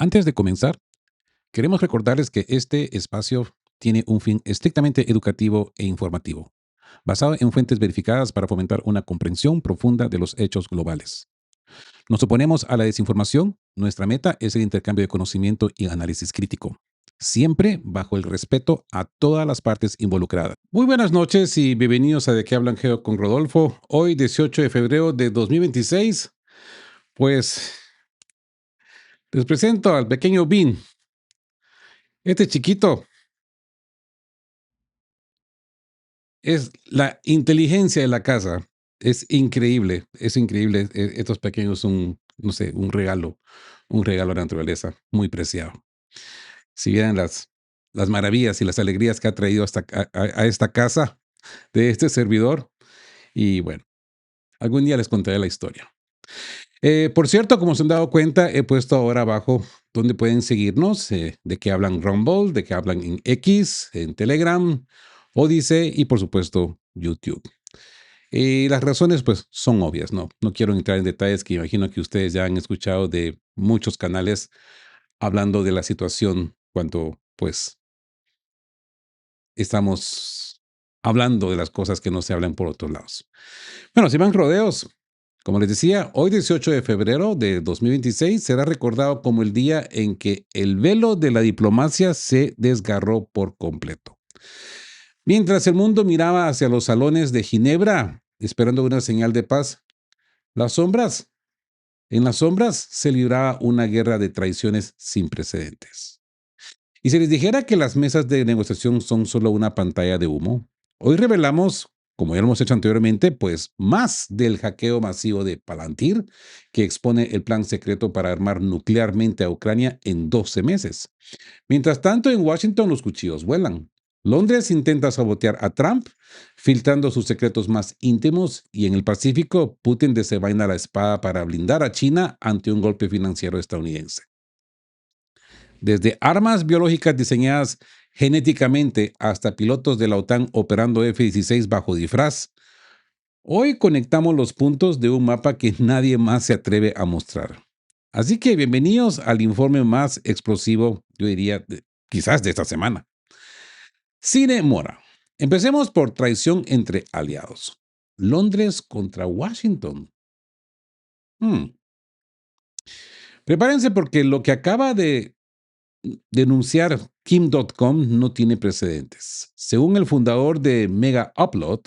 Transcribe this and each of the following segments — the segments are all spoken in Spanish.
Antes de comenzar, queremos recordarles que este espacio tiene un fin estrictamente educativo e informativo, basado en fuentes verificadas para fomentar una comprensión profunda de los hechos globales. Nos oponemos a la desinformación. Nuestra meta es el intercambio de conocimiento y análisis crítico, siempre bajo el respeto a todas las partes involucradas. Muy buenas noches y bienvenidos a De qué hablan Geo con Rodolfo. Hoy, 18 de febrero de 2026, pues les presento al pequeño Bean. Este chiquito es la inteligencia de la casa. Es increíble, es increíble. Estos pequeños son, no sé, un regalo a la naturaleza, muy preciado. Si vieran las maravillas y las alegrías que ha traído hasta a esta casa de este servidor, y bueno, algún día les contaré la historia. Por cierto, como se han dado cuenta, he puesto ahora abajo donde pueden seguirnos, de que hablan Rumble, de que hablan en X, en Telegram, Odyssey y por supuesto YouTube. Y las razones, pues, son obvias, ¿no? No quiero entrar en detalles que imagino que ustedes ya han escuchado de muchos canales hablando de la situación cuando, pues, estamos hablando de las cosas que no se hablan por otros lados. Bueno, si van rodeos, como les decía, hoy 18 de febrero de 2026 será recordado como el día en que el velo de la diplomacia se desgarró por completo. Mientras el mundo miraba hacia los salones de Ginebra, esperando una señal de paz, las sombras en las sombras se libraba una guerra de traiciones sin precedentes. Y si les dijera que las mesas de negociación son solo una pantalla de humo, hoy revelamos, como ya lo hemos hecho anteriormente, pues más del hackeo masivo de Palantir, que expone el plan secreto para armar nuclearmente a Ucrania en 12 meses. Mientras tanto, en Washington los cuchillos vuelan. Londres intenta sabotear a Trump, filtrando sus secretos más íntimos, y en el Pacífico, Putin desenvaina la espada para blindar a China ante un golpe financiero estadounidense. Desde armas biológicas diseñadas genéticamente hasta pilotos de la OTAN operando F-16 bajo disfraz, hoy conectamos los puntos de un mapa que nadie más se atreve a mostrar. Así que bienvenidos al informe más explosivo, yo diría, quizás de esta semana. Cine Mora. Empecemos por traición entre aliados. Londres contra Washington. Hmm. Prepárense porque lo que acaba de denunciar Kim.com no tiene precedentes. Según el fundador de Mega Upload,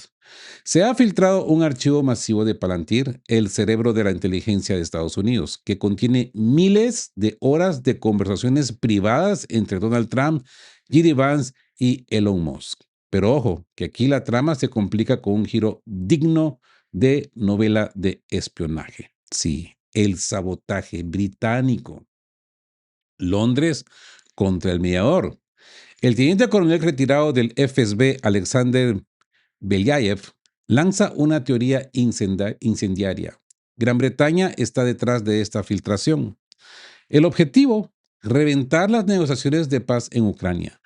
se ha filtrado un archivo masivo de Palantir, el cerebro de la inteligencia de Estados Unidos, que contiene miles de horas de conversaciones privadas entre Donald Trump, J.D. Vance y Elon Musk. Pero ojo, que aquí la trama se complica con un giro digno de novela de espionaje. Sí, el sabotaje británico. Londres contra el mediador. El teniente coronel retirado del FSB, Alexander Belyaev, lanza una teoría incendiaria. Gran Bretaña está detrás de esta filtración. El objetivo, reventar las negociaciones de paz en Ucrania.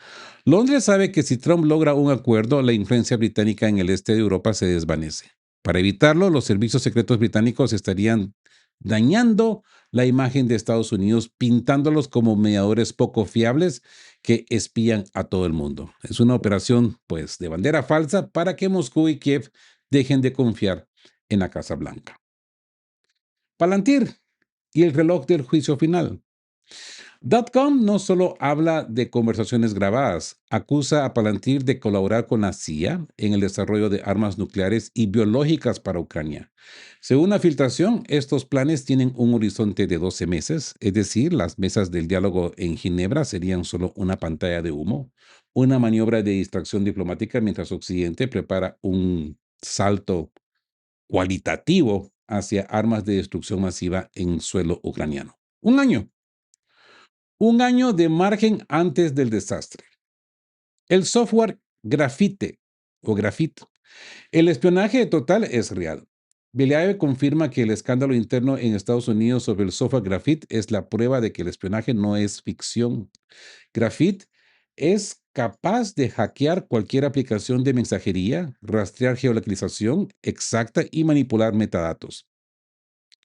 Londres sabe que si Trump logra un acuerdo, la influencia británica en el este de Europa se desvanece. Para evitarlo, los servicios secretos británicos estarían dañando la imagen de Estados Unidos, pintándolos como mediadores poco fiables que espían a todo el mundo. Es una operación, pues, de bandera falsa para que Moscú y Kiev dejen de confiar en la Casa Blanca. Palantir y el reloj del juicio final. .com no solo habla de conversaciones grabadas, acusa a Palantir de colaborar con la CIA en el desarrollo de armas nucleares y biológicas para Ucrania. Según la filtración, estos planes tienen un horizonte de 12 meses, es decir, las mesas del diálogo en Ginebra serían solo una pantalla de humo, una maniobra de distracción diplomática mientras Occidente prepara un salto cualitativo hacia armas de destrucción masiva en suelo ucraniano. Un año de margen antes del desastre. El software Grafite o Grafit. El espionaje total es real. Beliaev confirma que el escándalo interno en Estados Unidos sobre el software Grafit es la prueba de que el espionaje no es ficción. Grafit es capaz de hackear cualquier aplicación de mensajería, rastrear geolocalización exacta y manipular metadatos.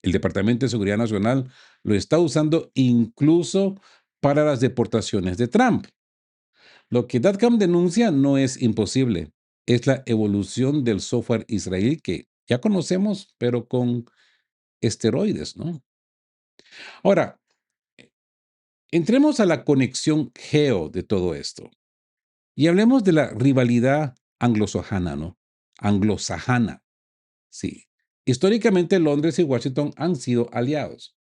El Departamento de Seguridad Nacional lo está usando incluso para las deportaciones de Trump. Lo que DATCAM denuncia no es imposible, es la evolución del software israelí que ya conocemos, pero con esteroides, ¿no? Ahora, entremos a la conexión geo de todo esto y hablemos de la rivalidad anglosajana, ¿no? Anglosajana, sí. Históricamente Londres y Washington han sido aliados,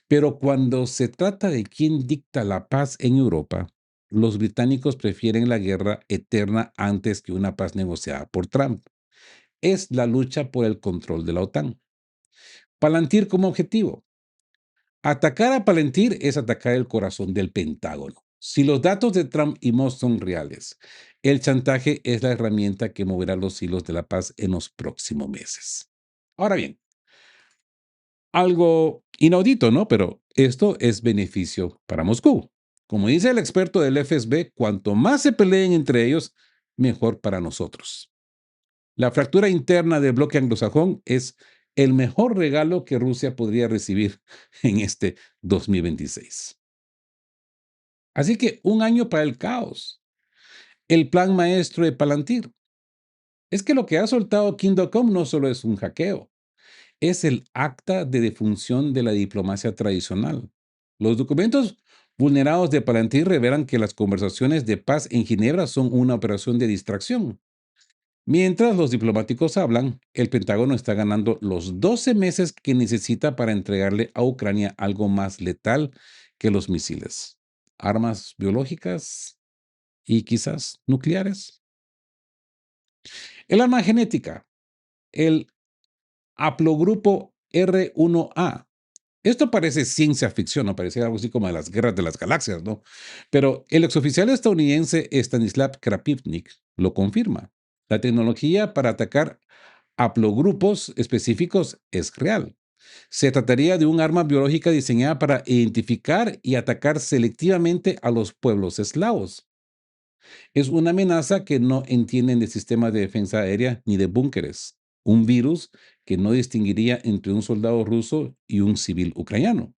pero cuando se trata de quién dicta la paz en Europa, los británicos prefieren la guerra eterna antes que una paz negociada por Trump. Es la lucha por el control de la OTAN. Palantir como objetivo. Atacar a Palantir es atacar el corazón del Pentágono. Si los datos de Trump y Musk son reales, el chantaje es la herramienta que moverá los hilos de la paz en los próximos meses. Ahora bien, algo inaudito, ¿no? Pero esto es beneficio para Moscú. Como dice el experto del FSB, cuanto más se peleen entre ellos, mejor para nosotros. La fractura interna del bloque anglosajón es el mejor regalo que Rusia podría recibir en este 2026. Así que un año para el caos. El plan maestro de Palantir. Es que lo que ha soltado Kim.com no solo es un hackeo, es el acta de defunción de la diplomacia tradicional. Los documentos vulnerados de Palantir revelan que las conversaciones de paz en Ginebra son una operación de distracción. Mientras los diplomáticos hablan, el Pentágono está ganando los 12 meses que necesita para entregarle a Ucrania algo más letal que los misiles, armas biológicas y quizás nucleares. El arma genética, el haplogrupo R1A. Esto parece ciencia ficción, ¿no? Parece algo así como de las guerras de las galaxias, ¿no? Pero el exoficial estadounidense Stanislav Krapivnik lo confirma. La tecnología para atacar haplogrupos específicos es real. Se trataría de un arma biológica diseñada para identificar y atacar selectivamente a los pueblos eslavos. Es una amenaza que no entienden de sistemas de defensa aérea ni de búnkeres. Un virus que no distinguiría entre un soldado ruso y un civil ucraniano,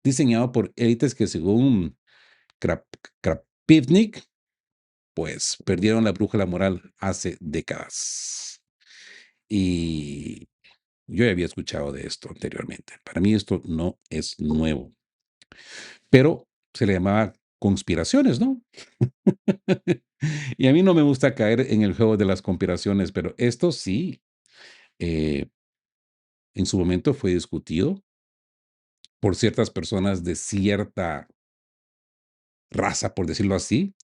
diseñado por élites que según Krap- Krapivnik, pues perdieron la brújula moral hace décadas. Y yo ya había escuchado de esto anteriormente. Para mí esto no es nuevo, pero se le llamaba conspiraciones, ¿no? Y a mí no me gusta caer en el juego de las conspiraciones, pero esto sí, eh, en su momento fue discutido por ciertas personas de cierta raza, por decirlo así,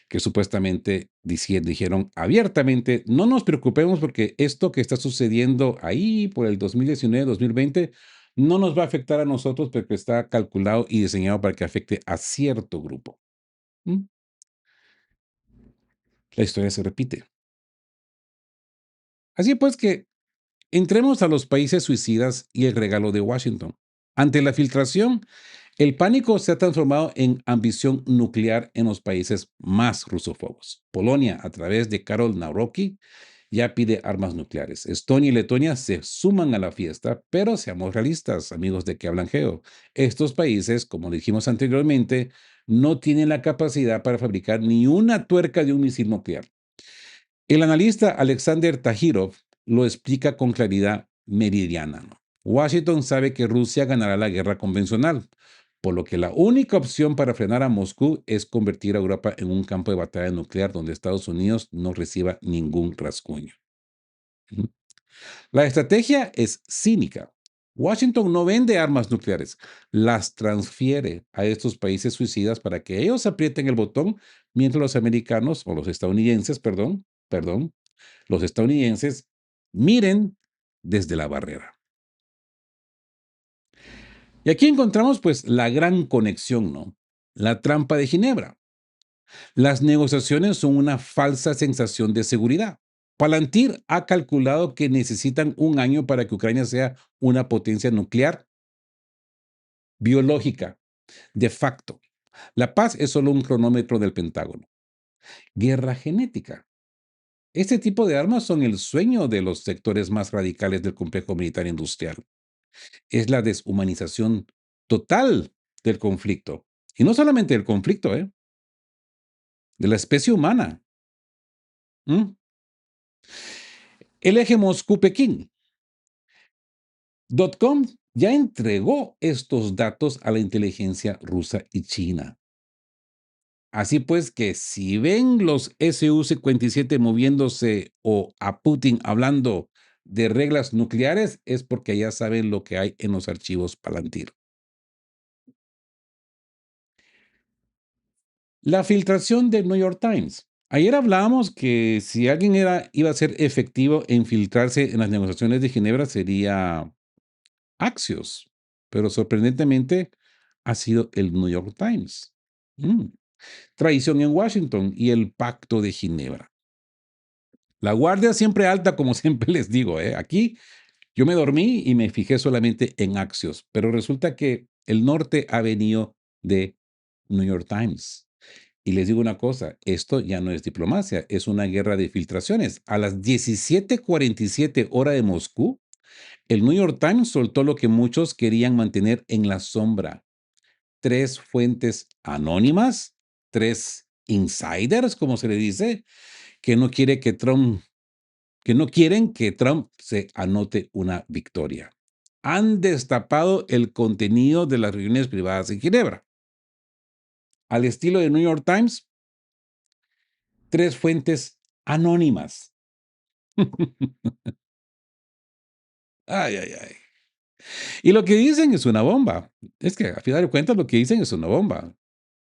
que supuestamente dijeron abiertamente, no nos preocupemos porque esto que está sucediendo ahí por el 2019, 2020, no nos va a afectar a nosotros porque está calculado y diseñado para que afecte a cierto grupo. ¿Mm? La historia se repite. Así pues que entremos a los países suicidas y el regalo de Washington. Ante la filtración, el pánico se ha transformado en ambición nuclear en los países más rusófobos. Polonia, a través de Karol Nawrocki, ya pide armas nucleares. Estonia y Letonia se suman a la fiesta, pero seamos realistas, amigos de que hablan geo. Estos países, como dijimos anteriormente, no tienen la capacidad para fabricar ni una tuerca de un misil nuclear. El analista Alexander Tajirov lo explica con claridad meridiana, ¿no? Washington sabe que Rusia ganará la guerra convencional, por lo que la única opción para frenar a Moscú es convertir a Europa en un campo de batalla nuclear donde Estados Unidos no reciba ningún rasguño. Ujú. La estrategia es cínica. Washington no vende armas nucleares, las transfiere a estos países suicidas para que ellos aprieten el botón mientras los americanos, o los estadounidenses, los estadounidenses miren desde la barrera. Y aquí encontramos pues la gran conexión, ¿no? La trampa de Ginebra. Las negociaciones son una falsa sensación de seguridad. Palantir ha calculado que necesitan un año para que Ucrania sea una potencia nuclear biológica, de facto. La paz es solo un cronómetro del Pentágono. Guerra genética. Este tipo de armas son el sueño de los sectores más radicales del complejo militar industrial. Es la deshumanización total del conflicto. Y no solamente del conflicto, de la especie humana. ¿Mm? El eje Moscú-Pekín. .com ya entregó estos datos a la inteligencia rusa y china. Así pues que si ven los Su-57 moviéndose o a Putin hablando de reglas nucleares, es porque ya saben lo que hay en los archivos Palantir. La filtración del New York Times. Ayer hablábamos que si alguien iba a ser efectivo en filtrarse en las negociaciones de Ginebra sería Axios, pero sorprendentemente ha sido el New York Times. Mm. Traición en Washington y el Pacto de Ginebra. La guardia siempre alta, como siempre les digo. Aquí yo me dormí y me fijé solamente en Axios, pero resulta que el norte ha venido de New York Times. Y les digo una cosa, esto ya no es diplomacia, es una guerra de filtraciones. A las 17:47 hora de Moscú, el New York Times soltó lo que muchos querían mantener en la sombra. 3 fuentes anónimas, 3 insiders, como se le dice, que no quiere que no quieren que Trump se anote una victoria. Han destapado el contenido de las reuniones privadas en Ginebra. Al estilo de New York Times, 3 fuentes anónimas. Ay, ay, ay. Y lo que dicen es una bomba. Es que, a final de cuentas, lo que dicen es una bomba.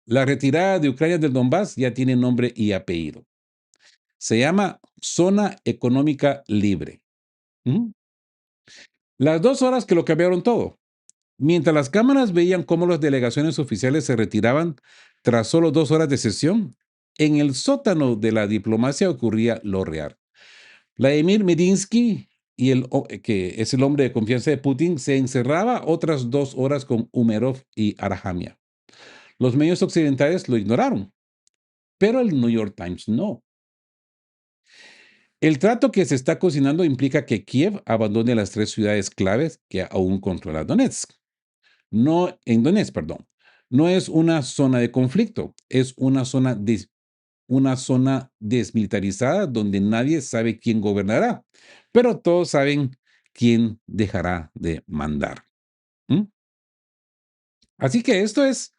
La retirada de Ucrania del Donbass ya tiene nombre y apellido. Se llama Zona Económica Libre. Ujú. Las 2 horas que lo cambiaron todo. Mientras las cámaras veían cómo las delegaciones oficiales se retiraban tras solo 2 horas de sesión, en el sótano de la diplomacia ocurría lo real. Vladimir Medinsky, que es el hombre de confianza de Putin, se encerraba otras 2 horas con Umerov y Arhamia. Los medios occidentales lo ignoraron, pero el New York Times no. El trato que se está cocinando implica que Kiev abandone las 3 ciudades claves que aún controla Donetsk. No, en Donetsk, perdón. No es una zona de conflicto, es una zona desmilitarizada donde nadie sabe quién gobernará, pero todos saben quién dejará de mandar. ¿Mm? Así que esto es,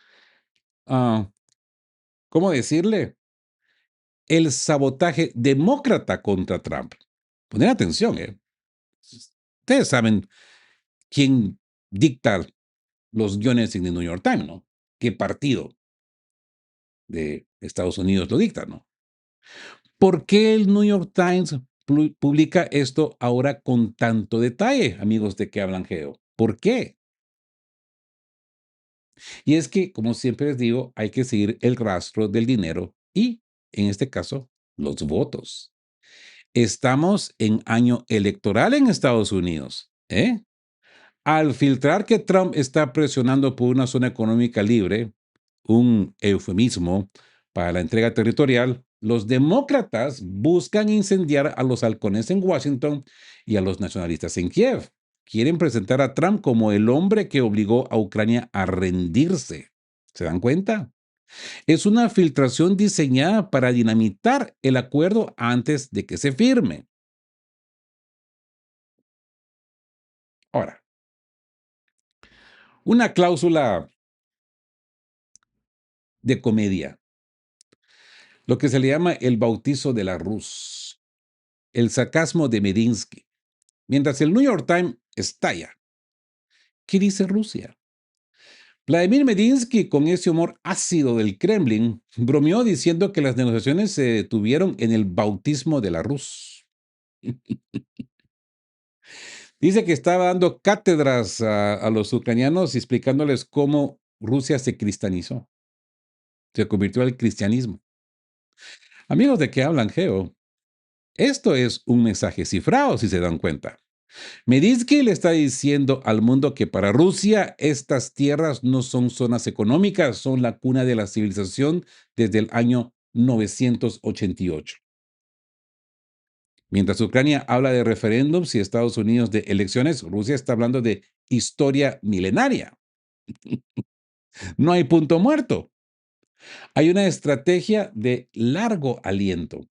ah, ¿cómo decirle? El sabotaje demócrata contra Trump. Poner atención, ¿eh? Ustedes saben quién dicta los guiones en el New York Times, ¿no? ¿Qué partido de Estados Unidos lo dicta, no? ¿Por qué el New York Times publica esto ahora con tanto detalle, amigos de que hablan Geo? ¿Por qué? Y es que, como siempre les digo, hay que seguir el rastro del dinero y, en este caso, los votos. Estamos en año electoral en Estados Unidos, ¿eh? Al filtrar que Trump está presionando por una zona económica libre, un eufemismo para la entrega territorial, los demócratas buscan incendiar a los halcones en Washington y a los nacionalistas en Kiev. Quieren presentar a Trump como el hombre que obligó a Ucrania a rendirse. ¿Se dan cuenta? Es una filtración diseñada para dinamitar el acuerdo antes de que se firme. Ahora, una cláusula de comedia, lo que se le llama el bautizo de la Rus, el sarcasmo de Medinsky. Mientras el New York Times estalla, ¿qué dice Rusia? Vladimir Medinsky, con ese humor ácido del Kremlin, bromeó diciendo que las negociaciones se detuvieron en el bautismo de la Rus. Dice que estaba dando cátedras a los ucranianos y explicándoles cómo Rusia se cristianizó, se convirtió al cristianismo. Amigos, ¿de qué hablan, Geo? Esto es un mensaje cifrado, si se dan cuenta. Medinsky le está diciendo al mundo que para Rusia estas tierras no son zonas económicas, son la cuna de la civilización desde el año 988. Mientras Ucrania habla de referéndums y Estados Unidos de elecciones, Rusia está hablando de historia milenaria. No hay punto muerto. Hay una estrategia de largo aliento,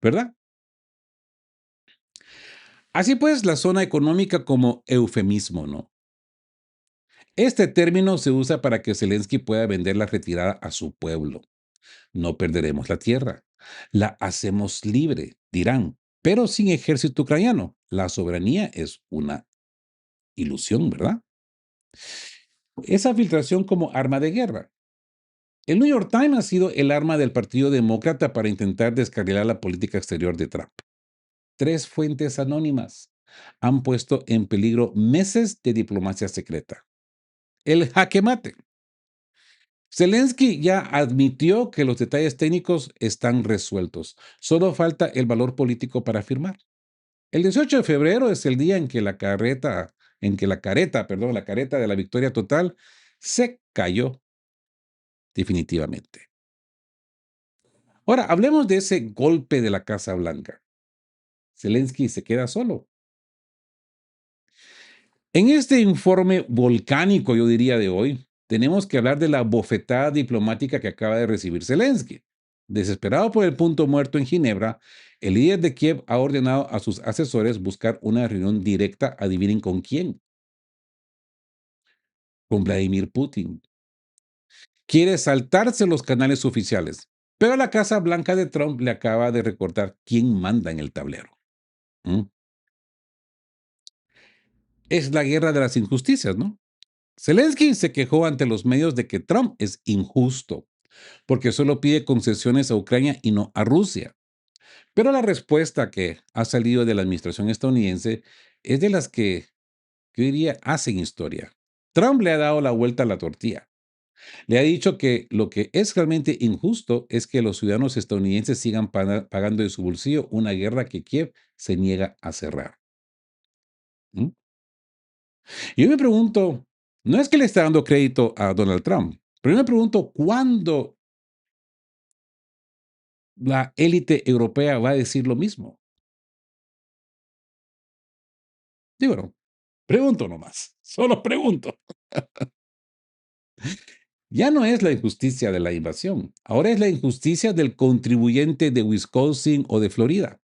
¿verdad? Así pues, la zona económica como eufemismo, ¿no? Este término se usa para que Zelensky pueda vender la retirada a su pueblo. No perderemos la tierra. La hacemos libre, dirán, pero sin ejército ucraniano. La soberanía es una ilusión, ¿verdad? Esa filtración como arma de guerra. El New York Times ha sido el arma del Partido Demócrata para intentar descarrilar la política exterior de Trump. Tres fuentes anónimas han puesto en peligro meses de diplomacia secreta. El jaque mate. Zelensky ya admitió que los detalles técnicos están resueltos. Solo falta el valor político para firmar. El 18 de febrero es el día la careta de la victoria total se cayó definitivamente. Ahora, hablemos de ese golpe de la Casa Blanca. Zelensky se queda solo. En este informe volcánico, yo diría, de hoy, tenemos que hablar de la bofetada diplomática que acaba de recibir Zelensky. Desesperado por el punto muerto en Ginebra, el líder de Kiev ha ordenado a sus asesores buscar una reunión directa, adivinen con quién, con Vladimir Putin. Quiere saltarse los canales oficiales, pero la Casa Blanca de Trump le acaba de recordar quién manda en el tablero. ¿Mm? Es la guerra de las injusticias, ¿no? Zelensky se quejó ante los medios de que Trump es injusto, porque solo pide concesiones a Ucrania y no a Rusia. Pero la respuesta que ha salido de la administración estadounidense es de las que, yo diría, hacen historia. Trump le ha dado la vuelta a la tortilla. Le ha dicho que lo que es realmente injusto es que los ciudadanos estadounidenses sigan pagando de su bolsillo una guerra que Kiev se niega a cerrar. ¿Mm? Y yo me pregunto, no es que le esté dando crédito a Donald Trump, pero yo me pregunto cuándo la élite europea va a decir lo mismo. Digo, no, pregunto nomás, solo pregunto. Ya no es la injusticia de la invasión, ahora es la injusticia del contribuyente de Wisconsin o de Florida.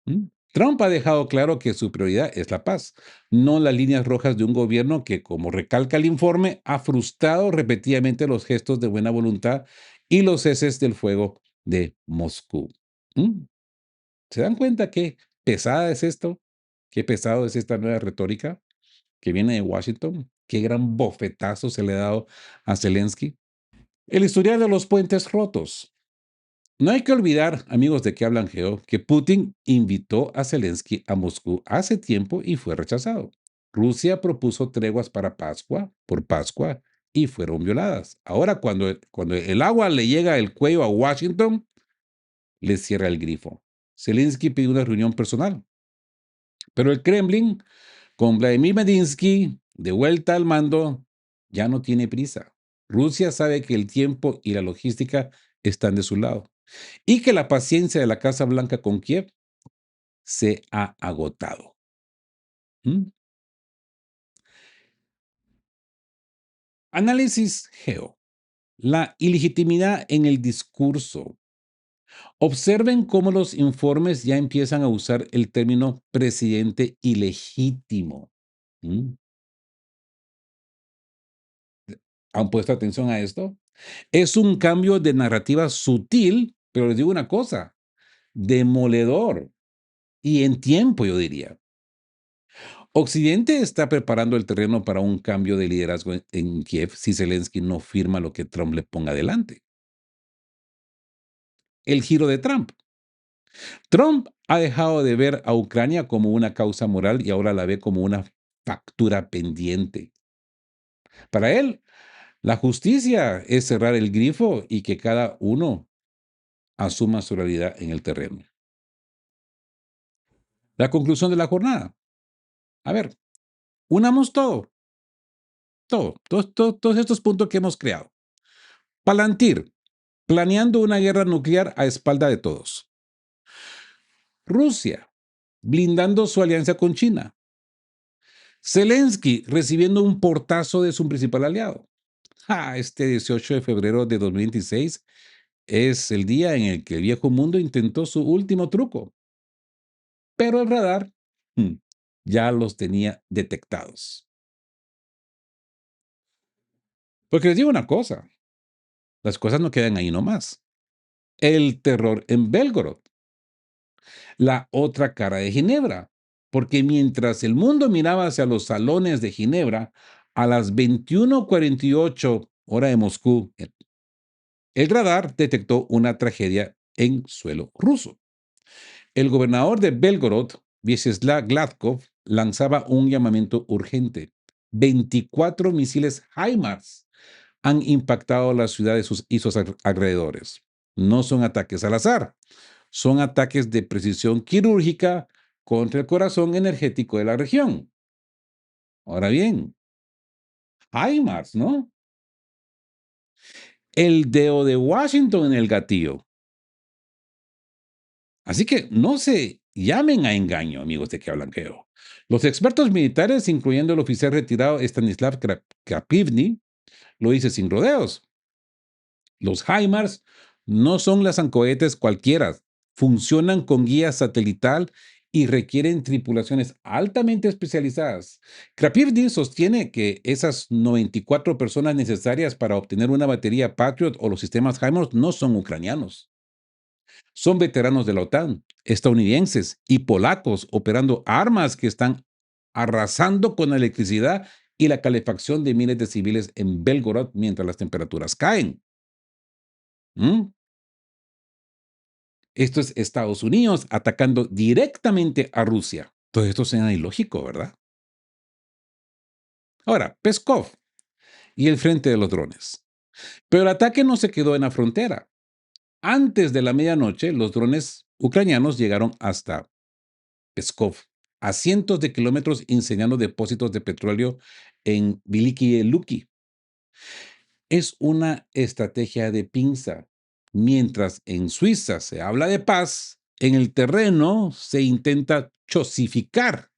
¿Mm? Trump ha dejado claro que su prioridad es la paz, no las líneas rojas de un gobierno que, como recalca el informe, ha frustrado repetidamente los gestos de buena voluntad y los ceses del fuego de Moscú. ¿Mm? ¿Se dan cuenta qué pesada es esto? ¿Qué pesado es esta nueva retórica que viene de Washington? ¿Qué gran bofetazo se le ha dado a Zelensky? El historial de los puentes rotos. No hay que olvidar, amigos de que hablan Geo, que Putin invitó a Zelensky a Moscú hace tiempo y fue rechazado. Rusia propuso treguas para por Pascua, y fueron violadas. Ahora, cuando el agua le llega al cuello a Washington, le cierra el grifo. Zelensky pidió una reunión personal, pero el Kremlin, con Vladimir Medinsky de vuelta al mando, ya no tiene prisa. Rusia sabe que el tiempo y la logística están de su lado y que la paciencia de la Casa Blanca con Kiev se ha agotado. ¿Mm? Análisis Geo. La ilegitimidad en el discurso. Observen cómo los informes ya empiezan a usar el término presidente ilegítimo. ¿Mm? ¿Han puesto atención a esto? Es un cambio de narrativa sutil, pero les digo una cosa, demoledor y en tiempo, yo diría. Occidente está preparando el terreno para un cambio de liderazgo en Kiev si Zelensky no firma lo que Trump le ponga adelante. El giro de Trump. Trump ha dejado de ver a Ucrania como una causa moral y ahora la ve como una factura pendiente. Para él, la justicia es cerrar el grifo y que cada uno asuma su realidad en el terreno. La conclusión de la jornada. A ver, unamos todos estos puntos que hemos creado. Palantir, planeando una guerra nuclear a espalda de todos. Rusia, blindando su alianza con China. Zelensky recibiendo un portazo de su principal aliado. Este 18 de febrero de 2026 es el día en el que el viejo mundo intentó su último truco, pero el radar mm, ya los tenía detectados. Porque les digo una cosa, las cosas no quedan ahí nomás. El terror en Belgorod, la otra cara de Ginebra, porque mientras el mundo miraba hacia los salones de Ginebra a las 21:48 hora de Moscú, el radar detectó una tragedia en suelo ruso. El gobernador de Belgorod, Vyacheslav Gladkov, lanzaba un llamamiento urgente. 24 misiles HIMARS han impactado la ciudad y sus alrededores. No son ataques al azar, son ataques de precisión quirúrgica contra el corazón energético de la región. Ahora bien, HIMARS, ¿no? El dedo de Washington en el gatillo. Así que no se llamen a engaño, amigos de que hablan creo. Los expertos militares, incluyendo el oficial retirado Stanislav Krapivny, lo dice sin rodeos. Los HIMARS no son las ancohetes cualquiera, funcionan con guía satelital y requieren tripulaciones altamente especializadas. Krapivny sostiene que esas 94 personas necesarias para obtener una batería Patriot o los sistemas HIMARS no son ucranianos. Son veteranos de la OTAN, estadounidenses y polacos operando armas que están arrasando con la electricidad y la calefacción de miles de civiles en Belgorod mientras las temperaturas caen. ¿Mm? Esto es Estados Unidos atacando directamente a Rusia. Todo esto suena ilógico, ¿verdad? Ahora, Peskov y el frente de los drones. Pero el ataque no se quedó en la frontera. Antes de la medianoche, los drones ucranianos llegaron hasta Peskov, a cientos de kilómetros incendiando depósitos de petróleo en Veliki Luki. Es una estrategia de pinza. Mientras en Suiza se habla de paz, en el terreno se intenta chosificar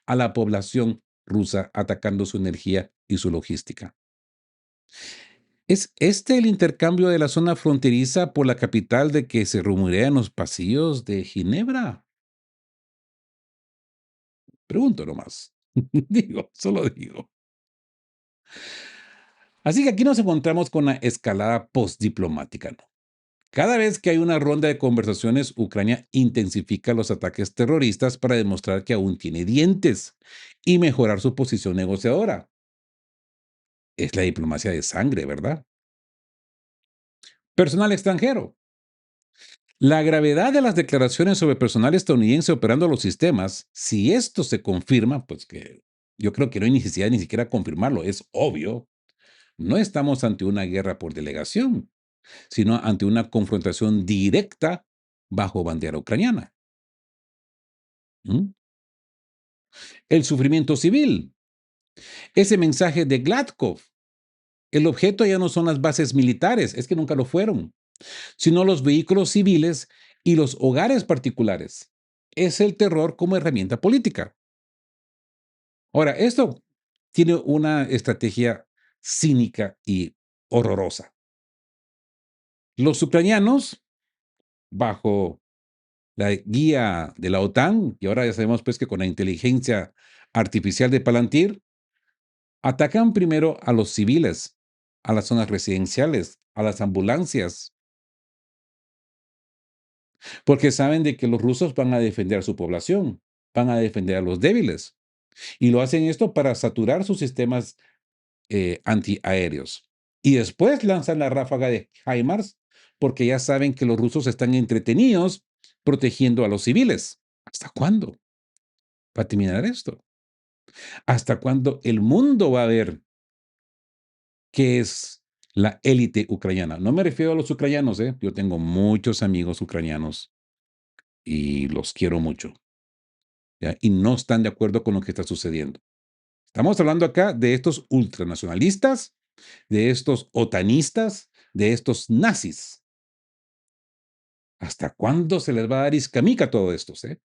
a la población rusa atacando su energía y su logística. ¿Es este el intercambio de la zona fronteriza por la capital de que se rumorea en los pasillos de Ginebra? Pregunto nomás. Digo, solo digo. Así que aquí nos encontramos con la escalada postdiplomática, ¿no? Cada vez que hay una ronda de conversaciones, Ucrania intensifica los ataques terroristas para demostrar que aún tiene dientes y mejorar su posición negociadora. Es la diplomacia de sangre, ¿verdad? Personal extranjero. La gravedad de las declaraciones sobre personal estadounidense operando los sistemas, si esto se confirma, pues que yo creo que no hay necesidad ni siquiera confirmarlo, es obvio. No estamos ante una guerra por delegación, sino ante una confrontación directa bajo bandera ucraniana. ¿Mm? El sufrimiento civil. Ese mensaje de Gladkov. El objeto ya no son las bases militares, es que nunca lo fueron, sino los vehículos civiles y los hogares particulares. Es el terror como herramienta política. Ahora, esto tiene una estrategia cínica y horrorosa. Los ucranianos, bajo la guía de la OTAN, y ahora ya sabemos pues que con la inteligencia artificial de Palantir, atacan primero a los civiles, a las zonas residenciales, a las ambulancias, porque saben de que los rusos van a defender a su población, van a defender a los débiles, y lo hacen esto para saturar sus sistemas antiaéreos. Y después lanzan la ráfaga de HIMARS, porque ya saben que los rusos están entretenidos protegiendo a los civiles. ¿Hasta cuándo va a terminar esto? ¿Hasta cuándo el mundo va a ver qué es la élite ucraniana? No me refiero a los ucranianos, ¿eh? Yo tengo muchos amigos ucranianos y los quiero mucho, ¿ya? Y no están de acuerdo con lo que está sucediendo. Estamos hablando acá de estos ultranacionalistas, de estos otanistas, de estos nazis. ¿Hasta cuándo se les va a dar iscamica a todos estos, eh?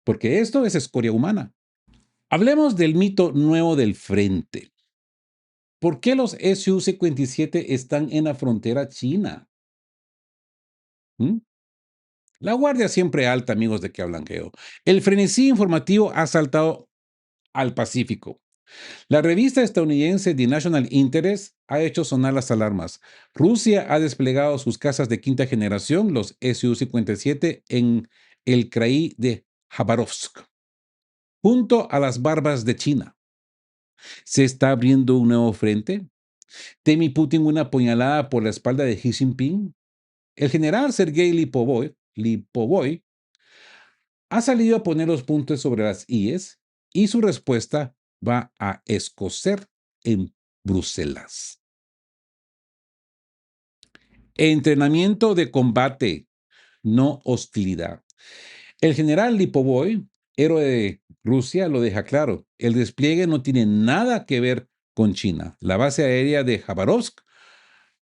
Porque esto es escoria humana. Hablemos del mito nuevo del frente. ¿Por qué los Su-57 están en la frontera china? ¿Mm? La guardia siempre alta, amigos de que hablan Geo. El frenesí informativo ha saltado al Pacífico. La revista estadounidense The National Interest ha hecho sonar las alarmas. Rusia ha desplegado sus cazas de quinta generación, los Su-57, en el Krai de Khabarovsk, junto a las barbas de China. ¿Se está abriendo un nuevo frente? ¿Teme Putin una puñalada por la espalda de Xi Jinping? El general Sergei Lipovoi ha salido a poner los puntos sobre las IES y su respuesta va a escocer en Bruselas. Entrenamiento de combate, no hostilidad. El general Lipovoi, héroe de Rusia, lo deja claro. El despliegue no tiene nada que ver con China. La base aérea de Khabarovsk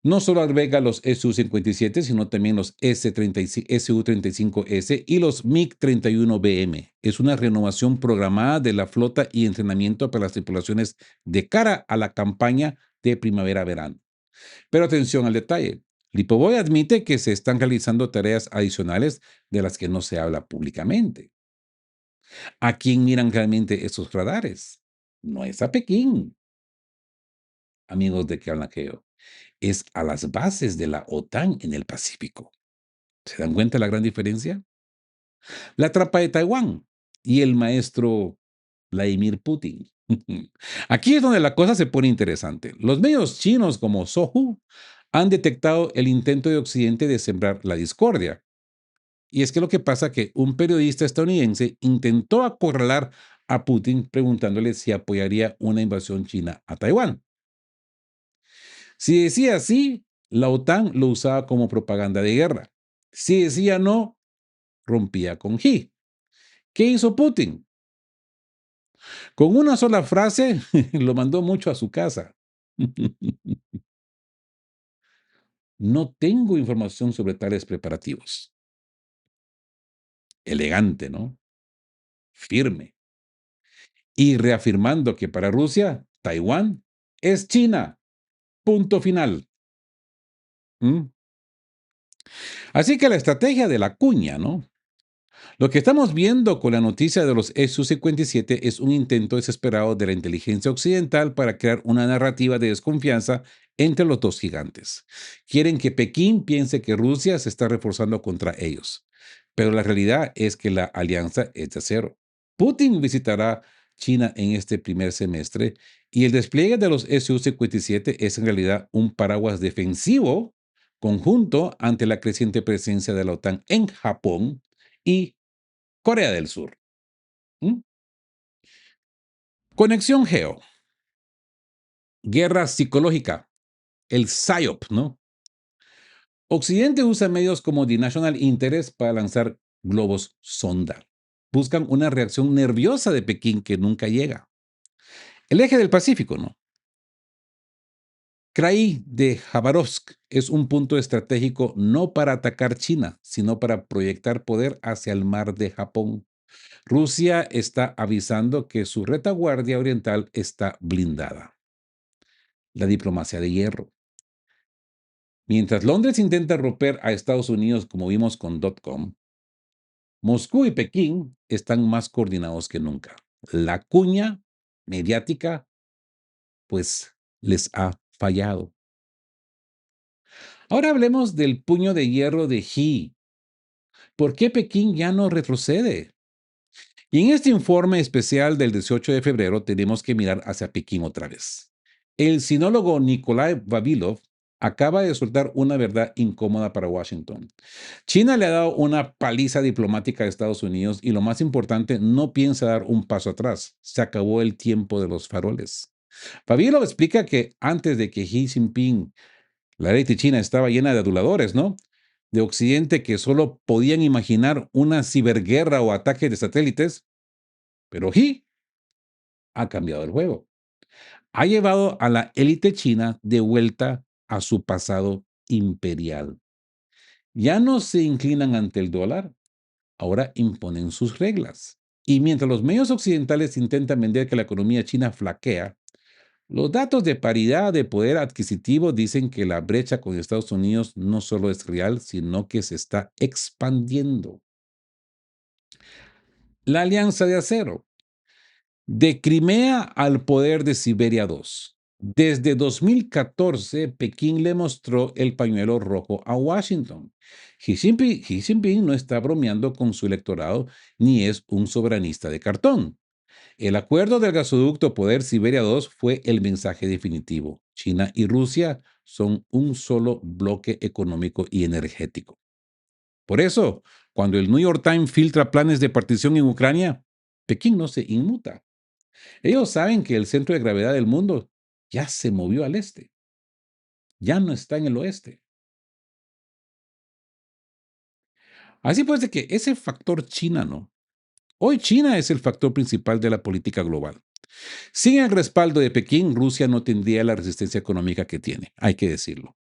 no solo alberga los Su-57, sino también los Su-35S y los MiG-31BM. Es una renovación programada de la flota y entrenamiento para las tripulaciones de cara a la campaña de primavera-verano. Pero atención al detalle. Lipovoi admite que se están realizando tareas adicionales de las que no se habla públicamente. ¿A quién miran realmente esos radares? No es a Pekín, amigos de que hablan Geo. Es a las bases de la OTAN en el Pacífico. ¿Se dan cuenta de la gran diferencia? La trampa de Taiwán y el maestro Vladimir Putin. Aquí es donde la cosa se pone interesante. Los medios chinos como Sohu han detectado el intento de Occidente de sembrar la discordia. Y es que lo que pasa es que un periodista estadounidense intentó acorralar a Putin preguntándole si apoyaría una invasión china a Taiwán. Si decía sí, la OTAN lo usaba como propaganda de guerra. Si decía no, rompía con Xi. ¿Qué hizo Putin? Con una sola frase lo mandó mucho a su casa. No tengo información sobre tales preparativos. Elegante, ¿no? Firme. Y reafirmando que para Rusia, Taiwán es China. Punto final. ¿Mm? Así que la estrategia de la cuña, ¿no? Lo que estamos viendo con la noticia de los Su-57 es un intento desesperado de la inteligencia occidental para crear una narrativa de desconfianza entre los dos gigantes. Quieren que Pekín piense que Rusia se está reforzando contra ellos. Pero la realidad es que la alianza es de cero. Putin visitará China en este primer semestre y el despliegue de los Su-57 es en realidad un paraguas defensivo conjunto ante la creciente presencia de la OTAN en Japón y Corea del Sur. ¿Mm? Conexión Geo, guerra psicológica, el PSYOP, ¿no? Occidente usa medios como The National Interest para lanzar globos sonda. Buscan una reacción nerviosa de Pekín que nunca llega. El eje del Pacífico, ¿no? Krai de Khabarovsk es un punto estratégico no para atacar China, sino para proyectar poder hacia el mar de Japón. Rusia está avisando que su retaguardia oriental está blindada. La diplomacia de hierro. Mientras Londres intenta romper a Estados Unidos como vimos con .com, Moscú y Pekín están más coordinados que nunca. La cuña mediática, pues, les ha fallado. Ahora hablemos del puño de hierro de Xi. ¿Por qué Pekín ya no retrocede? Y en este informe especial del 18 de febrero tenemos que mirar hacia Pekín otra vez. El sinólogo Nikolai Vavilov acaba de soltar una verdad incómoda para Washington. China le ha dado una paliza diplomática a Estados Unidos y lo más importante, no piensa dar un paso atrás. Se acabó el tiempo de los faroles. Vavilov explica que antes de que Xi Jinping, la ley de China estaba llena de aduladores, ¿no? De Occidente que solo podían imaginar una ciberguerra o ataque de satélites, pero Xi ha cambiado el juego. Ha llevado a la élite china de vuelta a su pasado imperial. Ya no se inclinan ante el dólar, ahora imponen sus reglas Y mientras los medios occidentales intentan vender que la economía china flaquea, los datos de paridad de poder adquisitivo dicen que la brecha con Estados Unidos no solo es real, sino que se está expandiendo. La Alianza de Acero, de Crimea al poder de Siberia II. Desde 2014, Pekín le mostró el pañuelo rojo a Washington. Xi Jinping no está bromeando con su electorado ni es un soberanista de cartón. El acuerdo del gasoducto Poder Siberia II fue el mensaje definitivo. China y Rusia son un solo bloque económico y energético. Por eso, cuando el New York Times filtra planes de partición en Ucrania, Pekín no se inmuta. Ellos saben que el centro de gravedad del mundo ya se movió al este, ya no está en el oeste. Así pues de que ese factor China, ¿no? Hoy China es el factor principal de la política global. Sin el respaldo de Pekín, Rusia no tendría la resistencia económica que tiene, hay que decirlo.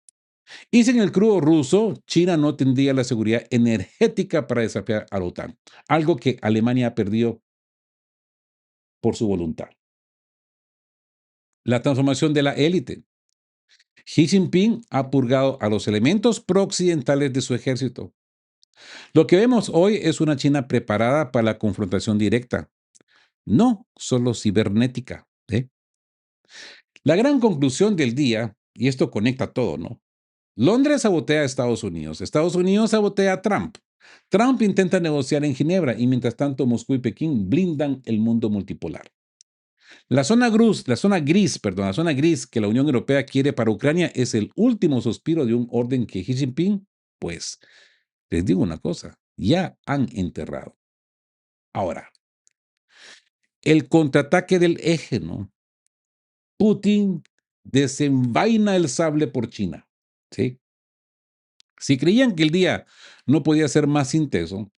Y sin el crudo ruso, China no tendría la seguridad energética para desafiar a la OTAN, algo que Alemania ha perdido por su voluntad. La transformación de la élite. Xi Jinping ha purgado a los elementos pro-occidentales de su ejército. Lo que vemos hoy es una China preparada para la confrontación directa, no solo cibernética. La gran conclusión del día, y esto conecta todo, ¿no? Londres sabotea a Estados Unidos sabotea a Trump. Trump intenta negociar en Ginebra y mientras tanto Moscú y Pekín blindan el mundo multipolar. La zona gris que la Unión Europea quiere para Ucrania es el último suspiro de un orden que Xi Jinping, pues, les digo una cosa, ya han enterrado. Ahora, el contraataque del eje, ¿no? Putin desenvaina el sable por China, ¿sí? Si creían que el día no podía ser más intenso,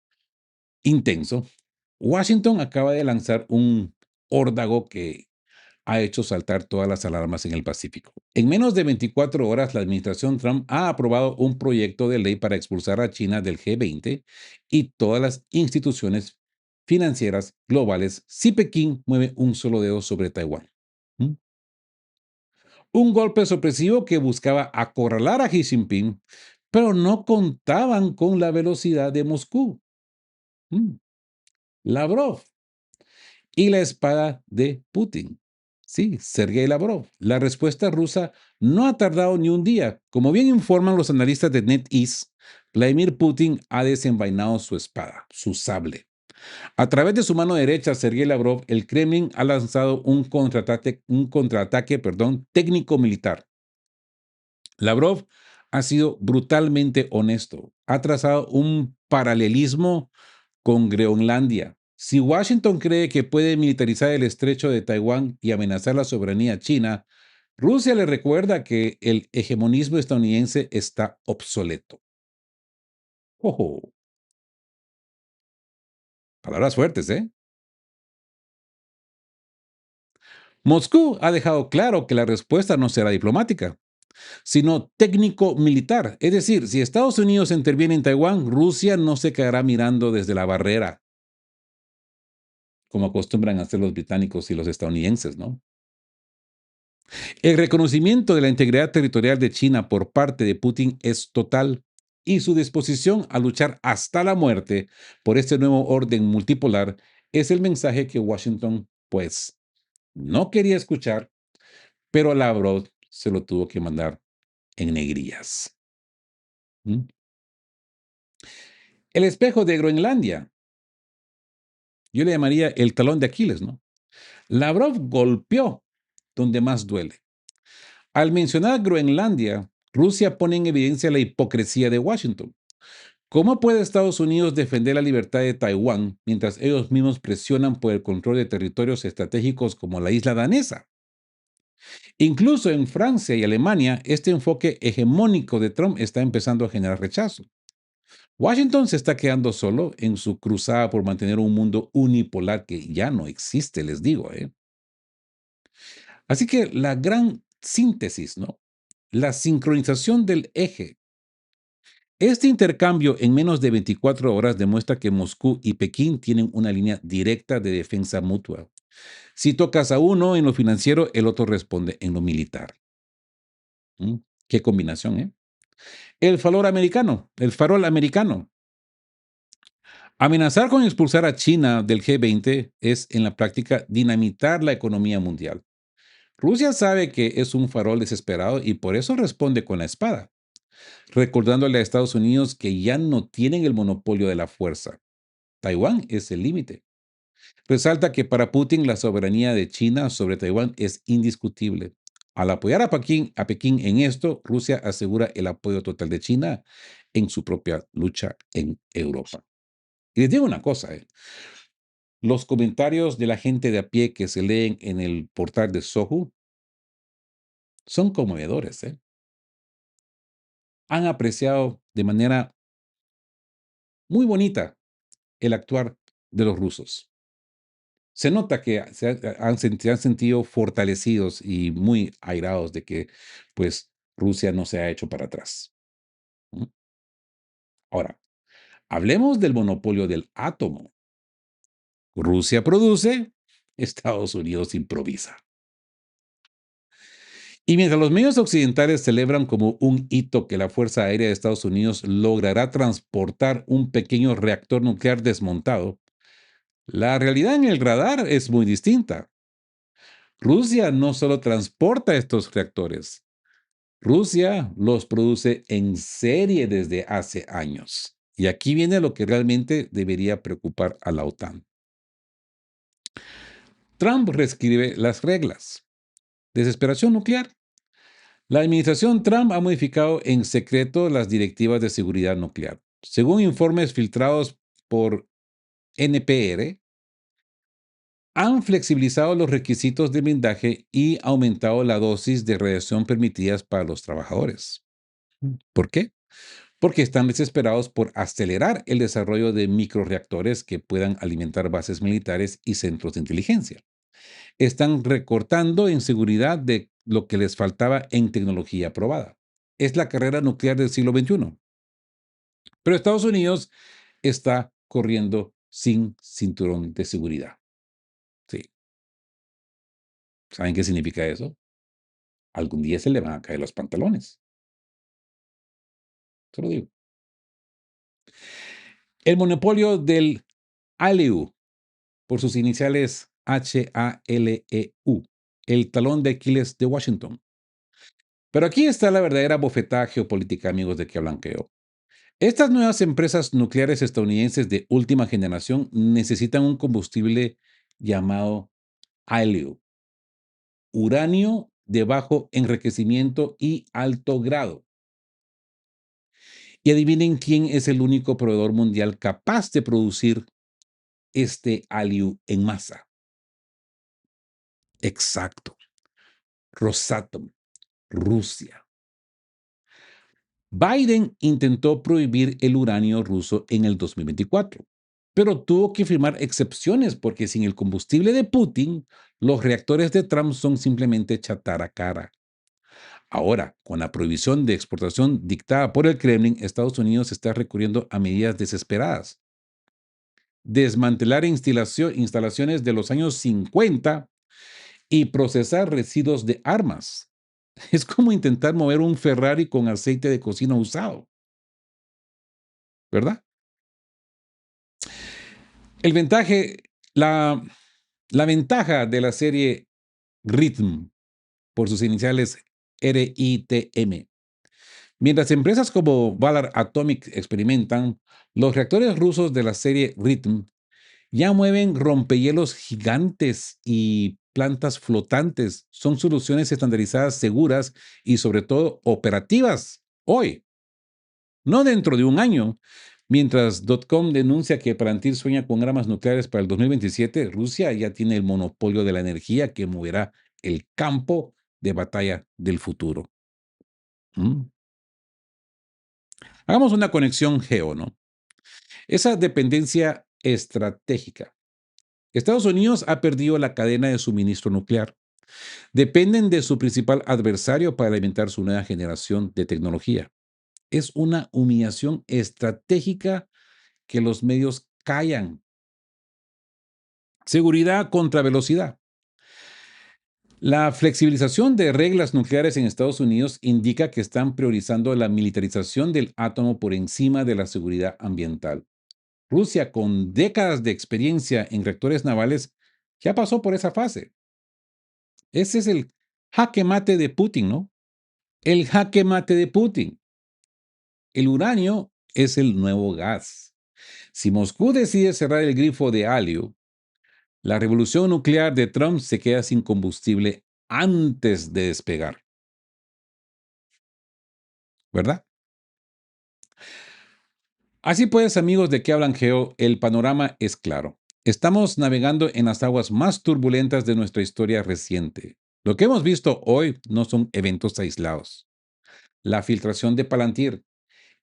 Washington acaba de lanzar un órdago que ha hecho saltar todas las alarmas en el Pacífico. En menos de 24 horas, la administración Trump ha aprobado un proyecto de ley para expulsar a China del G20 y todas las instituciones financieras globales si Pekín mueve un solo dedo sobre Taiwán. ¿Mm? Un golpe sorpresivo que buscaba acorralar a Xi Jinping, pero no contaban con la velocidad de Moscú. ¿Mm? Lavrov y la espada de Putin. Sí, Sergei Lavrov. La respuesta rusa no ha tardado ni un día. Como bien informan los analistas de NetEase, Vladimir Putin ha desenvainado su espada, su sable. A través de su mano derecha, Sergei Lavrov, el Kremlin ha lanzado un contraataque técnico-militar. Lavrov ha sido brutalmente honesto. Ha trazado un paralelismo con Groenlandia. Si Washington cree que puede militarizar el estrecho de Taiwán y amenazar la soberanía china, Rusia le recuerda que el hegemonismo estadounidense está obsoleto. Ojo, palabras fuertes, ¿eh? Moscú ha dejado claro que la respuesta no será diplomática, sino técnico-militar. Es decir, si Estados Unidos interviene en Taiwán, Rusia no se quedará mirando desde la barrera, como acostumbran a hacer los británicos y los estadounidenses, ¿no? El reconocimiento de la integridad territorial de China por parte de Putin es total y su disposición a luchar hasta la muerte por este nuevo orden multipolar es el mensaje que Washington, pues, no quería escuchar, pero Lavrov se lo tuvo que mandar en negrillas. ¿Mm? El espejo de Groenlandia, yo le llamaría el talón de Aquiles, ¿no? Lavrov golpeó donde más duele. Al mencionar Groenlandia, Rusia pone en evidencia la hipocresía de Washington. ¿Cómo puede Estados Unidos defender la libertad de Taiwán mientras ellos mismos presionan por el control de territorios estratégicos como la isla danesa? Incluso en Francia y Alemania, este enfoque hegemónico de Trump está empezando a generar rechazo. Washington se está quedando solo en su cruzada por mantener un mundo unipolar que ya no existe, les digo, ¿eh? Así que la gran síntesis, ¿no? La sincronización del eje Este intercambio en menos de 24 horas demuestra que Moscú y Pekín tienen una línea directa de defensa mutua. Si tocas a uno en lo financiero, el otro responde en lo militar. ¿Mm? Qué combinación, ¿eh? El farol americano. Amenazar con expulsar a China del G20 es, en la práctica, dinamitar la economía mundial. Rusia sabe que es un farol desesperado y por eso responde con la espada, recordándole a Estados Unidos que ya no tienen el monopolio de la fuerza. Taiwán es el límite. Resalta que para Putin la soberanía de China sobre Taiwán es indiscutible. Al apoyar a Pekín en esto, Rusia asegura el apoyo total de China en su propia lucha en Europa. Y les digo una cosa, los comentarios de la gente de a pie que se leen en el portal de Sohu son conmovedores. Han apreciado de manera muy bonita el actuar de los rusos. Se nota que se han sentido fortalecidos y muy airados de que, pues, Rusia no se ha hecho para atrás. ¿Mm? Ahora, hablemos del monopolio del átomo. Rusia produce, Estados Unidos improvisa. Y mientras los medios occidentales celebran como un hito que la Fuerza Aérea de Estados Unidos logrará transportar un pequeño reactor nuclear desmontado, la realidad en el radar es muy distinta. Rusia no solo transporta estos reactores, Rusia los produce en serie desde hace años. Y aquí viene lo que realmente debería preocupar a la OTAN. Trump reescribe las reglas. Desesperación nuclear. La administración Trump ha modificado en secreto las directivas de seguridad nuclear. Según informes filtrados por NPR, han flexibilizado los requisitos de blindaje y aumentado la dosis de radiación permitidas para los trabajadores. ¿Por qué? Porque están desesperados por acelerar el desarrollo de microreactores que puedan alimentar bases militares y centros de inteligencia. Están recortando en seguridad de lo que les faltaba en tecnología probada. Es la carrera nuclear del siglo XXI. Pero Estados Unidos está corriendo sin cinturón de seguridad. Sí. ¿Saben qué significa eso? Algún día se le van a caer los pantalones. Se lo digo. El monopolio del HALEU, por sus iniciales HALEU, el talón de Aquiles de Washington. Pero aquí está la verdadera bofetada geopolítica, amigos, de que blanqueo. Estas nuevas empresas nucleares estadounidenses de última generación necesitan un combustible llamado HALEU, uranio de bajo enriquecimiento y alto grado. Y adivinen quién es el único proveedor mundial capaz de producir este HALEU en masa. Exacto, Rosatom, Rusia. Biden intentó prohibir el uranio ruso en el 2024, pero tuvo que firmar excepciones porque sin el combustible de Putin, los reactores de Trump son simplemente chatarra cara. Ahora, con la prohibición de exportación dictada por el Kremlin, Estados Unidos está recurriendo a medidas desesperadas. Desmantelar instalaciones de los años 50 y procesar residuos de armas. Es como intentar mover un Ferrari con aceite de cocina usado, ¿verdad? El ventaje, la, la ventaja de la serie RITM, por sus iniciales RITM. Mientras empresas como Valar Atomic experimentan, los reactores rusos de la serie RITM ya mueven rompehielos gigantes y plantas flotantes. Son soluciones estandarizadas, seguras y sobre todo operativas hoy, no dentro de un año. Mientras .com denuncia que Palantir sueña con armas nucleares para el 2027, Rusia ya tiene el monopolio de la energía que moverá el campo de batalla del futuro. ¿Mm? Hagamos una conexión geo, ¿no? Esa dependencia estratégica. Estados Unidos ha perdido la cadena de suministro nuclear. Dependen de su principal adversario para alimentar su nueva generación de tecnología. Es una humillación estratégica que los medios callan. Seguridad contra velocidad. La flexibilización de reglas nucleares en Estados Unidos indica que están priorizando la militarización del átomo por encima de la seguridad ambiental. Rusia, con décadas de experiencia en reactores navales, ya pasó por esa fase. Ese es el jaque mate de Putin, ¿no? El jaque mate de Putin. El uranio es el nuevo gas. Si Moscú decide cerrar el grifo de Alio, la revolución nuclear de Trump se queda sin combustible antes de despegar, ¿verdad? Así pues, amigos de qué hablan Geo, el panorama es claro. Estamos navegando en las aguas más turbulentas de nuestra historia reciente. Lo que hemos visto hoy no son eventos aislados. La filtración de Palantir,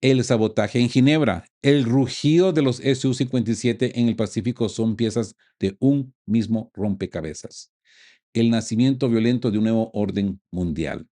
el sabotaje en Ginebra, el rugido de los Su-57 en el Pacífico son piezas de un mismo rompecabezas. El nacimiento violento de un nuevo orden mundial.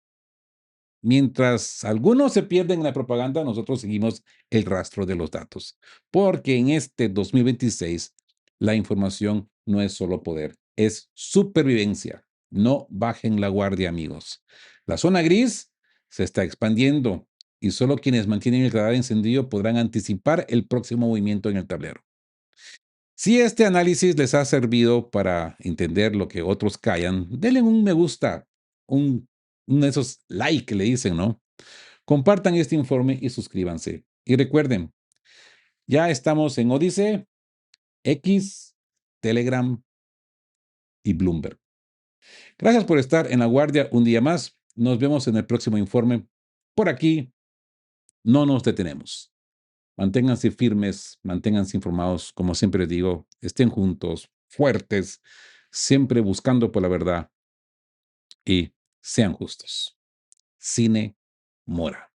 Mientras algunos se pierden en la propaganda, nosotros seguimos el rastro de los datos. Porque en este 2026, la información no es solo poder, es supervivencia. No bajen la guardia, amigos. La zona gris se está expandiendo y solo quienes mantienen el radar encendido podrán anticipar el próximo movimiento en el tablero. Si este análisis les ha servido para entender lo que otros callan, denle un me gusta, un, uno de esos like que le dicen, ¿no? Compartan este informe y suscríbanse. Y recuerden, ya estamos en Odise, X, Telegram y Bloomberg. Gracias por estar en la guardia un día más. Nos vemos en el próximo informe. Por aquí no nos detenemos. Manténganse firmes, manténganse informados. Como siempre digo, estén juntos, fuertes, siempre buscando por la verdad y sean justos. Cine Mora.